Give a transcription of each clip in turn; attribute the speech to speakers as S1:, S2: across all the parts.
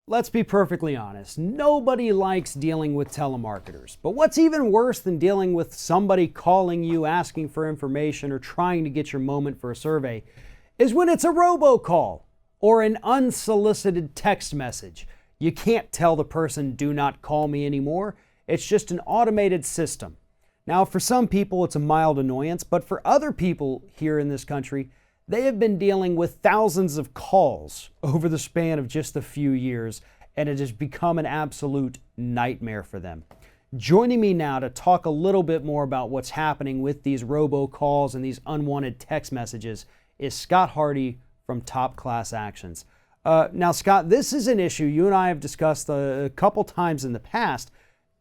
S1: Let's be perfectly honest. Nobody likes dealing with telemarketers. But what's even worse than dealing with somebody calling you, asking for information, or trying to get your moment for a survey is when it's a robocall or an unsolicited text message. You can't tell the person, do not call me anymore. It's just an automated system. Now, for some people, it's a mild annoyance, but for other people here in this country, they have been dealing with thousands of calls over the span of just a few years, and it has become an absolute nightmare for them. Joining me now to talk a little bit more about what's happening with these robocalls and these unwanted text messages is Scott Hardy from Top Class Actions. Now, Scott, this is an issue you and I have discussed a couple times in the past,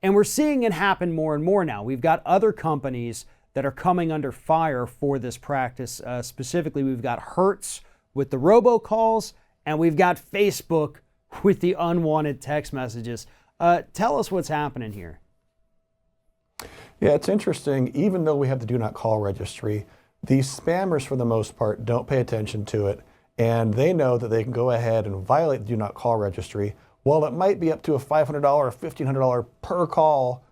S1: and we're seeing it happen more and more now. We've got other companies that are coming under fire for this practice. Specifically, we've got Hertz with the robocalls, and we've got Facebook with the unwanted text messages. Tell us what's happening here.
S2: Yeah, it's interesting. Even though we have the do not call registry, these spammers, for the most part, don't pay attention to it, and they know that they can go ahead and violate the do not call registry. While it might be up to a $500 or $1,500 per call,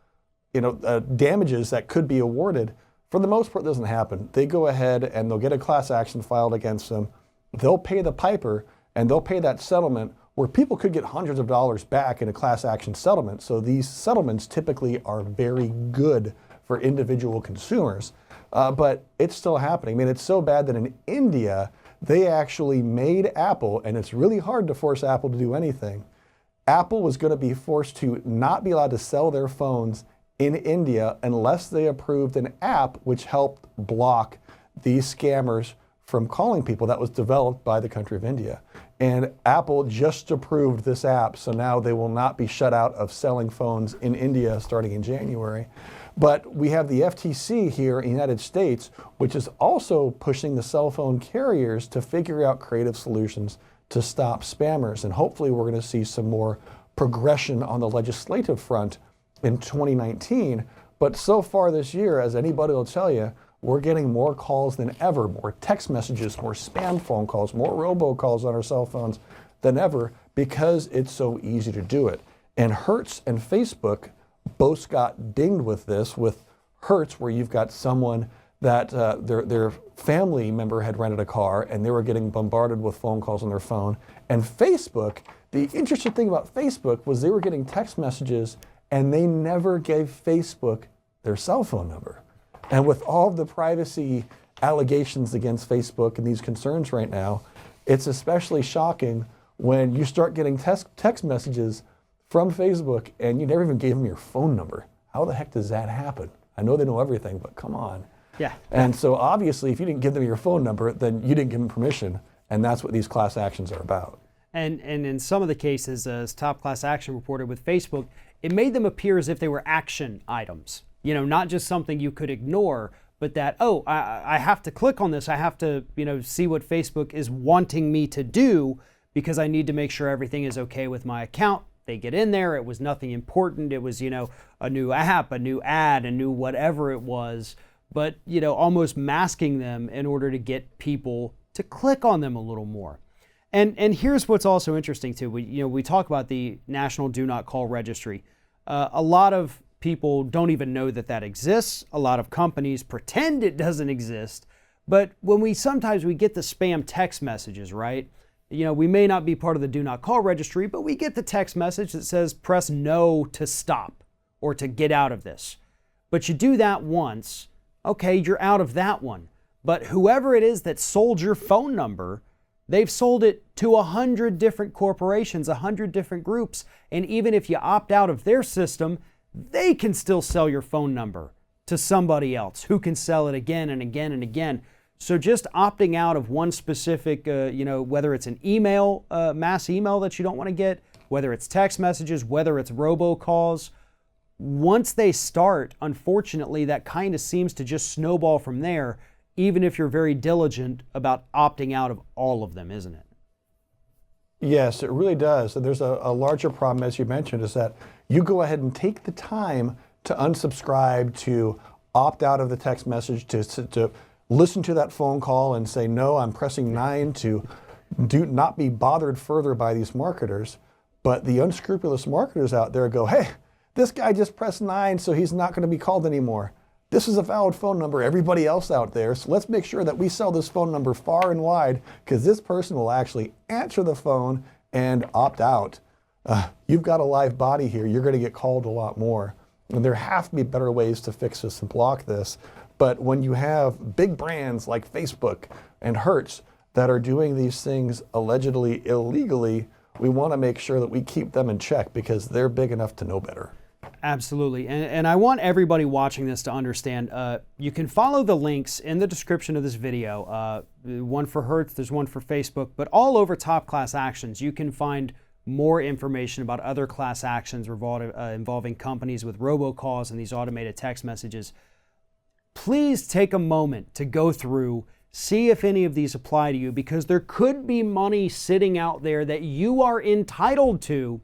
S2: damages that could be awarded, for the most part, it doesn't happen. They go ahead and they'll get a class action filed against them. They'll pay the piper, and they'll pay that settlement where people could get hundreds of dollars back in a class action settlement. So these settlements typically are very good for individual consumers, but it's still happening. I mean, it's so bad that in India, they actually made Apple, and it's really hard to force Apple to do anything. Apple was going to be forced to not be allowed to sell their phones in India unless they approved an app which helped block these scammers from calling people that was developed by the country of India. And Apple just approved this app, so now they will not be shut out of selling phones in India starting in January. But we have the FTC here in the United States, which is also pushing the cell phone carriers to figure out creative solutions to stop spammers. And hopefully we're going to see some more progression on the legislative front in 2019, but so far this year, as anybody will tell you, we're getting more calls than ever, more text messages, more spam phone calls, more robocalls on our cell phones than ever because it's so easy to do it. And Hertz and Facebook both got dinged with this, with Hertz, where you've got someone that their family member had rented a car and they were getting bombarded with phone calls on their phone. And Facebook, the interesting thing about Facebook was they were getting text messages and they never gave Facebook their cell phone number. And with all of the privacy allegations against Facebook and these concerns right now, it's especially shocking when you start getting text messages from Facebook and you never even gave them your phone number. How the heck does that happen? I know they know everything, but come on.
S1: Yeah.
S2: And so obviously, if you didn't give them your phone number, then you didn't give them permission, and that's what these class actions are about.
S1: And in some of the cases, as Top Class Action reported with Facebook, it made them appear as if they were action items. Not just something you could ignore, but that, I have to click on this. I have to, see what Facebook is wanting me to do because I need to make sure everything is okay with my account. They get in there. It was nothing important. It was, a new app, a new ad, a new whatever it was, but, almost masking them in order to get people to click on them a little more. And here's what's also interesting too. We talk about the National Do Not Call Registry. A lot of people don't even know that exists. A lot of companies pretend it doesn't exist. But when sometimes we get the spam text messages, right? We may not be part of the Do Not Call Registry, but we get the text message that says press no to stop or to get out of this. But you do that once, okay, you're out of that one. But whoever it is that sold your phone number, they've sold it to 100 different corporations, 100 different groups. And even if you opt out of their system, they can still sell your phone number to somebody else who can sell it again and again and again. So just opting out of one specific, whether it's an email, mass email that you don't want to get, whether it's text messages, whether it's robocalls, once they start, unfortunately, that kind of seems to just snowball from there, even if you're very diligent about opting out of all of them, isn't it?
S2: Yes, it really does. And there's a larger problem, as you mentioned, is that you go ahead and take the time to unsubscribe, to opt out of the text message, to listen to that phone call and say, no, I'm pressing 9 to not be bothered further by these marketers. But the unscrupulous marketers out there go, hey, this guy just pressed 9, so he's not going to be called anymore. This is a valid phone number, everybody else out there, so let's make sure that we sell this phone number far and wide, because this person will actually answer the phone and opt out. You've got a live body here, you're going to get called a lot more. And there have to be better ways to fix this and block this. But when you have big brands like Facebook and Hertz that are doing these things allegedly illegally, we want to make sure that we keep them in check because they're big enough to know better.
S1: Absolutely. And I want everybody watching this to understand, you can follow the links in the description of this video. One for Hertz, there's one for Facebook, but all over Top Class Actions, you can find more information about other class actions involving companies with robocalls and these automated text messages. Please take a moment to go through, see if any of these apply to you, because there could be money sitting out there that you are entitled to.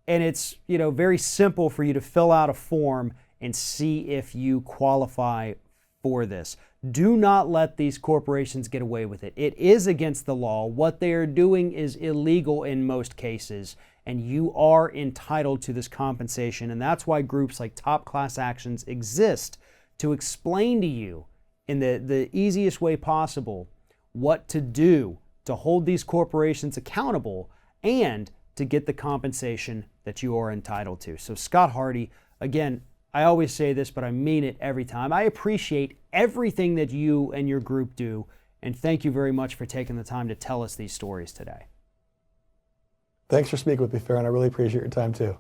S1: And it's, very simple for you to fill out a form and see if you qualify for this. Do not let these corporations get away with it. It is against the law. What they are doing is illegal in most cases, and you are entitled to this compensation. And that's why groups like Top Class Actions exist, to explain to you in the easiest way possible what to do to hold these corporations accountable and to get the compensation that you are entitled to. So Scott Hardy, again, I always say this, but I mean it every time. I appreciate everything that you and your group do, and thank you very much for taking the time to tell us these stories today.
S2: Thanks for speaking with me, Farron. I really appreciate your time too.